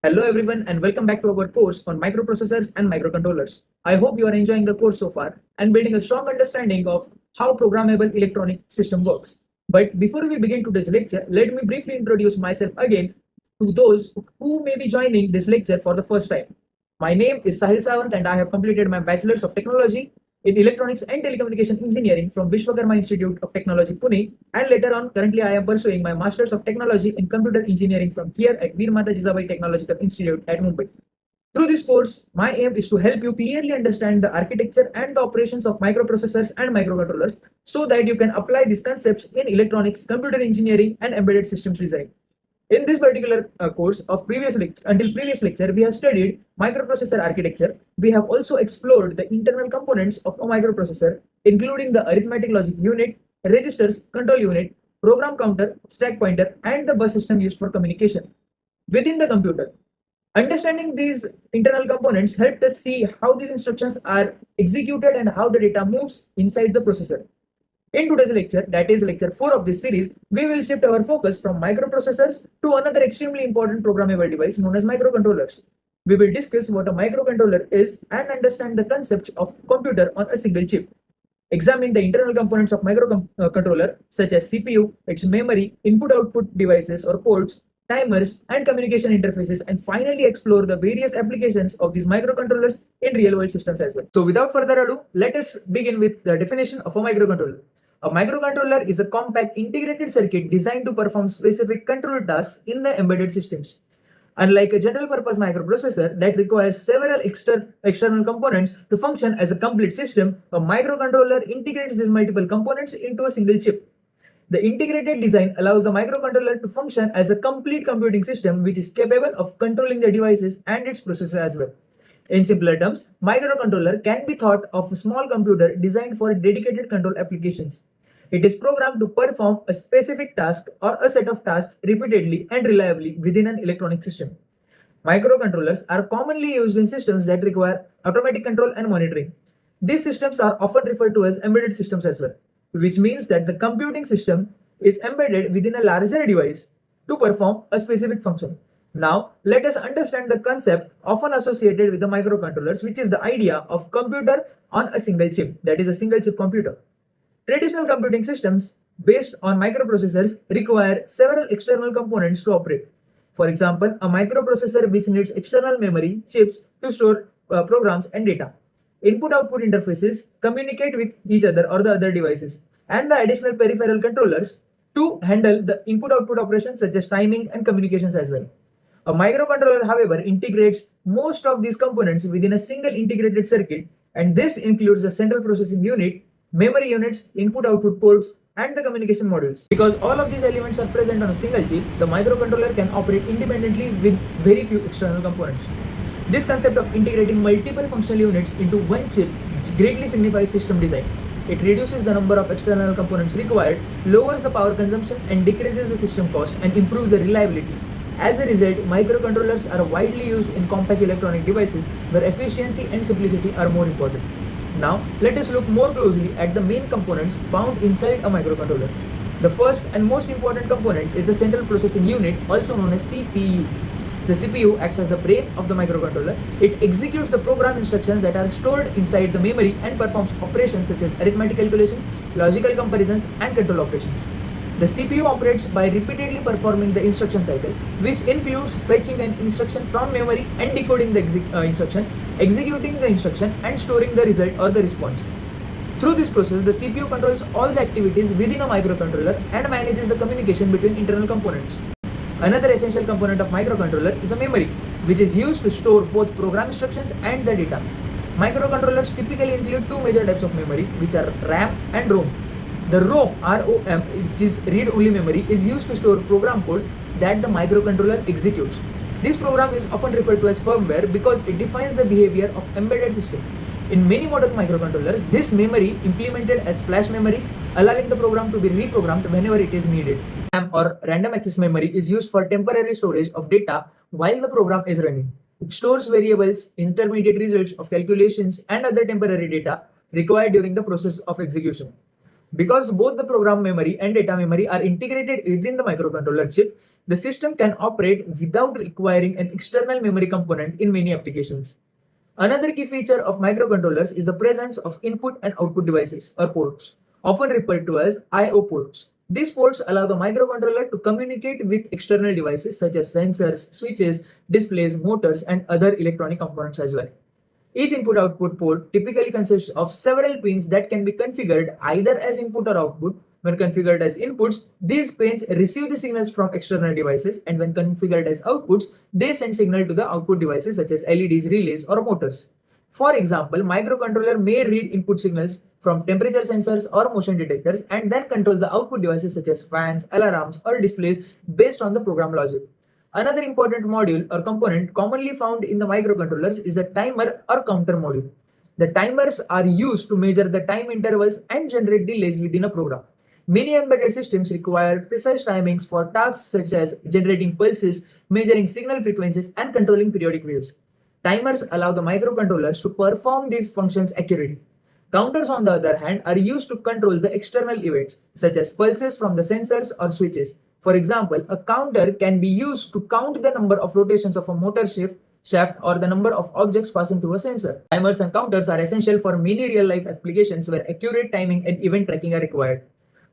Hello everyone and welcome back to our course on microprocessors and microcontrollers. I hope you are enjoying the course so far and building a strong understanding of how programmable electronic system works. But before we begin today's lecture, let me briefly introduce myself again to those who may be joining this lecture for the first time. My name is Sahil and I have completed my Bachelor's of Technology in Electronics and Telecommunication Engineering from Vishwakarma Institute of Technology, Pune, and later on, currently I am pursuing my Master's of Technology in Computer Engineering from here at Veer Mata Jizabai Technological Institute at Mumbai. Through this course, my aim is to help you clearly understand the architecture and the operations of microprocessors and microcontrollers so that you can apply these concepts in electronics, computer engineering, and embedded systems design. In this particular course of previous lecture, we have studied microprocessor architecture. We have also explored the internal components of a microprocessor, including the arithmetic logic unit, registers, control unit, program counter, stack pointer, and the bus system used for communication within the computer. Understanding these internal components helped us see how these instructions are executed and how the data moves inside the processor. In today's lecture, that is lecture 4 of this series, we will shift our focus from microprocessors to another extremely important programmable device known as microcontrollers. We will discuss what a microcontroller is and understand the concept of computer on a single chip. Examine the internal components of microcontroller such as CPU, its memory, input-output devices or ports, timers, and communication interfaces, and finally explore the various applications of these microcontrollers in real-world systems as well. So without further ado, let us begin with the definition of a microcontroller. A microcontroller is a compact integrated circuit designed to perform specific control tasks in the embedded systems. Unlike a general purpose microprocessor that requires several external components to function as a complete system, a microcontroller integrates these multiple components into a single chip. The integrated design allows the microcontroller to function as a complete computing system which is capable of controlling the devices and its processor as well. In simpler terms, microcontroller can be thought of a small computer designed for dedicated control applications. It is programmed to perform a specific task or a set of tasks repeatedly and reliably within an electronic system. Microcontrollers are commonly used in systems that require automatic control and monitoring. These systems are often referred to as embedded systems as well, which means that the computing system is embedded within a larger device to perform a specific function. Now, let us understand the concept often associated with the microcontrollers, which is the idea of computer on a single chip, that is a single chip computer. Traditional computing systems based on microprocessors require several external components to operate. For example, a microprocessor which needs external memory chips to store programs and data. Input-output interfaces communicate with each other or the other devices, and the additional peripheral controllers to handle the input-output operations such as timing and communications as well. A microcontroller, however, integrates most of these components within a single integrated circuit, and this includes the central processing unit, memory units, input-output ports, and the communication modules. Because all of these elements are present on a single chip, the microcontroller can operate independently with very few external components. This concept of integrating multiple functional units into one chip greatly signifies system design. It reduces the number of external components required, lowers the power consumption, and decreases the system cost and improves the reliability. As a result, microcontrollers are widely used in compact electronic devices where efficiency and simplicity are more important. Now, let us look more closely at the main components found inside a microcontroller. The first and most important component is the central processing unit, also known as CPU. The CPU acts as the brain of the microcontroller. It executes the program instructions that are stored inside the memory and performs operations such as arithmetic calculations, logical comparisons, and control operations. The CPU operates by repeatedly performing the instruction cycle, which includes fetching an instruction from memory and decoding the instruction, executing the instruction, and storing the result or the response. Through this process, the CPU controls all the activities within a microcontroller and manages the communication between internal components. Another essential component of microcontroller is a memory, which is used to store both program instructions and the data. Microcontrollers typically include two major types of memories, which are RAM and ROM. The ROM, which is read-only memory, is used to store program code that the microcontroller executes. This program is often referred to as firmware because it defines the behavior of embedded system. In many modern microcontrollers, this memory implemented as flash memory, allowing the program to be reprogrammed whenever it is needed. RAM or random access memory is used for temporary storage of data while the program is running. It stores variables, intermediate results of calculations, and other temporary data required during the process of execution. Because both the program memory and data memory are integrated within the microcontroller chip, The system can operate without requiring an external memory component in many applications. Another key feature of microcontrollers is the presence of input and output devices or ports, often referred to as I/O ports. These ports allow the microcontroller to communicate with external devices such as sensors, switches, displays, motors, and other electronic components as well. Each input-output port typically consists of several pins that can be configured either as input or output. When configured as inputs, these pins receive the signals from external devices, and when configured as outputs, they send signal to the output devices such as LEDs, relays, or motors. For example, microcontroller may read input signals from temperature sensors or motion detectors and then control the output devices such as fans, alarms, or displays based on the program logic. Another important module or component commonly found in the microcontrollers is a timer or counter module. The timers are used to measure the time intervals and generate delays within a program. Many embedded systems require precise timings for tasks such as generating pulses, measuring signal frequencies, and controlling periodic waves. Timers allow the microcontrollers to perform these functions accurately. Counters, on the other hand, are used to control the external events, such as pulses from the sensors or switches. For example, a counter can be used to count the number of rotations of a motor shaft or the number of objects passing through a sensor. Timers and counters are essential for many real-life applications where accurate timing and event tracking are required.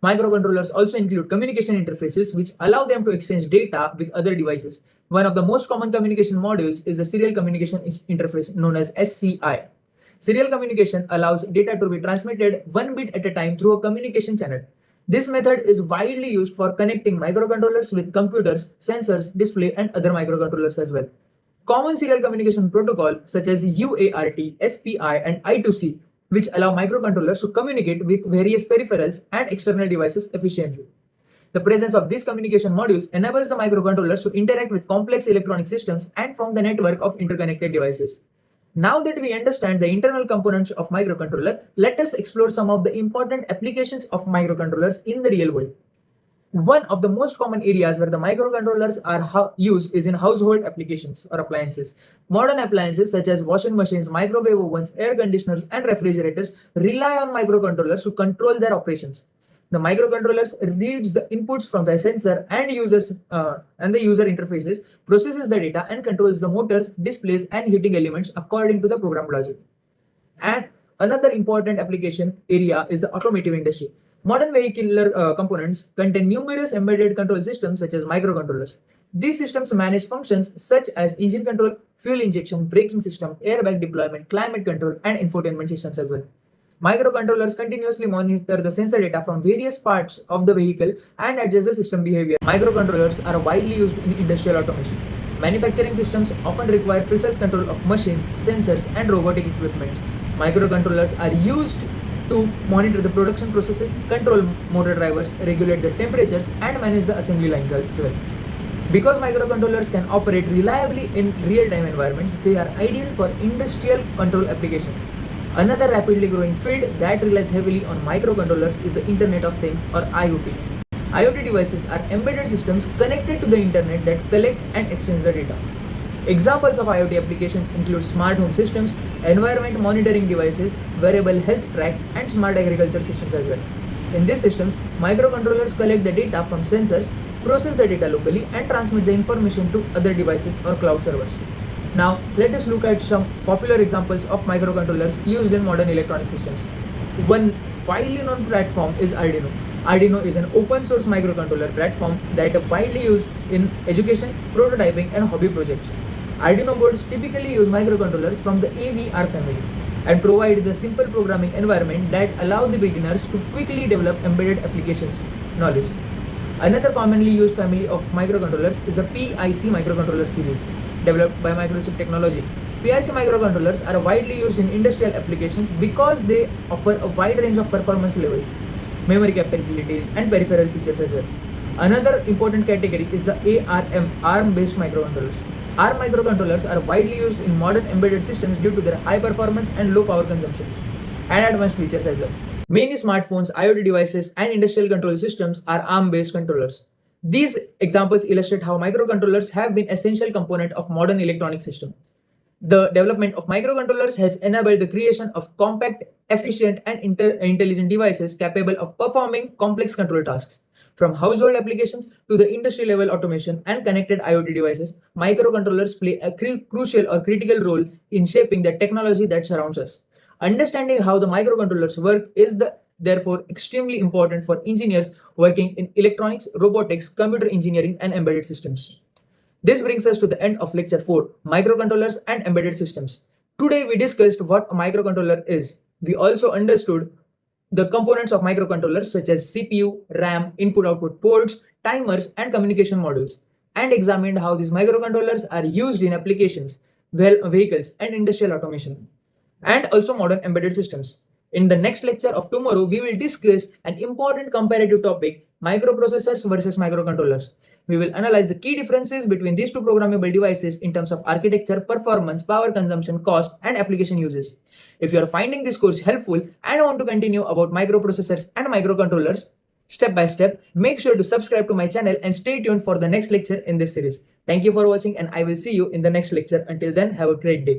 Microcontrollers also include communication interfaces which allow them to exchange data with other devices. One of the most common communication modules is the serial communication interface known as SCI. Serial communication allows data to be transmitted one bit at a time through a communication channel. This method is widely used for connecting microcontrollers with computers, sensors, display, and other microcontrollers as well. Common serial communication protocol such as UART, SPI, and I2C, which allow microcontrollers to communicate with various peripherals and external devices efficiently. The presence of these communication modules enables the microcontrollers to interact with complex electronic systems and form the network of interconnected devices. Now that we understand the internal components of microcontroller, let us explore some of the important applications of microcontrollers in the real world. One of the most common areas where the microcontrollers are used is in household applications or appliances. Modern appliances such as washing machines, microwave ovens, air conditioners, and refrigerators rely on microcontrollers to control their operations. The microcontrollers reads the inputs from the sensor and the user interfaces, processes the data, and controls the motors, displays, and heating elements according to the program logic. And another important application area is the automotive industry. Modern vehicular components contain numerous embedded control systems such as microcontrollers. These systems manage functions such as engine control, fuel injection, braking system, airbag deployment, climate control, and infotainment systems as well. Microcontrollers continuously monitor the sensor data from various parts of the vehicle and adjust the system behavior. Microcontrollers are widely used in industrial automation. Manufacturing systems often require precise control of machines, sensors, and robotic equipment. Microcontrollers are used to monitor the production processes, control motor drivers, regulate the temperatures, and manage the assembly lines as well. Because microcontrollers can operate reliably in real-time environments, they are ideal for industrial control applications. Another rapidly growing field that relies heavily on microcontrollers is the Internet of Things or IoT. IoT devices are embedded systems connected to the internet that collect and exchange the data. Examples of IoT applications include smart home systems, environment monitoring devices, wearable health tracks, and smart agriculture systems as well. In these systems, microcontrollers collect the data from sensors, process the data locally, and transmit the information to other devices or cloud servers. Now, let us look at some popular examples of microcontrollers used in modern electronic systems. One widely known platform is Arduino. Arduino is an open source microcontroller platform that is widely used in education, prototyping, and hobby projects. Arduino boards typically use microcontrollers from the AVR family and provide the simple programming environment that allow the beginners to quickly develop embedded applications knowledge. Another commonly used family of microcontrollers is the PIC microcontroller series, developed by Microchip Technology. PIC microcontrollers are widely used in industrial applications because they offer a wide range of performance levels, memory capabilities, and peripheral features as well. Another important category is the ARM-based microcontrollers. ARM microcontrollers are widely used in modern embedded systems due to their high performance and low power consumptions, and advanced features as well. Many smartphones, IoT devices, and industrial control systems are ARM-based controllers. These examples illustrate how microcontrollers have been an essential component of modern electronic systems. The development of microcontrollers has enabled the creation of compact, efficient, and intelligent devices capable of performing complex control tasks. From household applications to the industry level automation and connected IoT devices, microcontrollers play a crucial or critical role in shaping the technology that surrounds us. Understanding how the microcontrollers work is therefore extremely important for engineers working in electronics, robotics, computer engineering, and embedded systems. This brings us to the end of lecture 4, Microcontrollers and Embedded Systems. Today we discussed what a microcontroller is. We also understood the components of microcontrollers such as CPU, RAM, input-output ports, timers, and communication modules, and examined how these microcontrollers are used in applications, vehicles, and industrial automation, and also modern embedded systems. In the next lecture of tomorrow, we will discuss an important comparative topic, microprocessors versus microcontrollers. We will analyze the key differences between these two programmable devices in terms of architecture, performance, power consumption, cost, and application uses. If you are finding this course helpful and want to continue about microprocessors and microcontrollers step by step, make sure to subscribe to my channel and stay tuned for the next lecture in this series. Thank you for watching and I will see you in the next lecture. Until then, have a great day.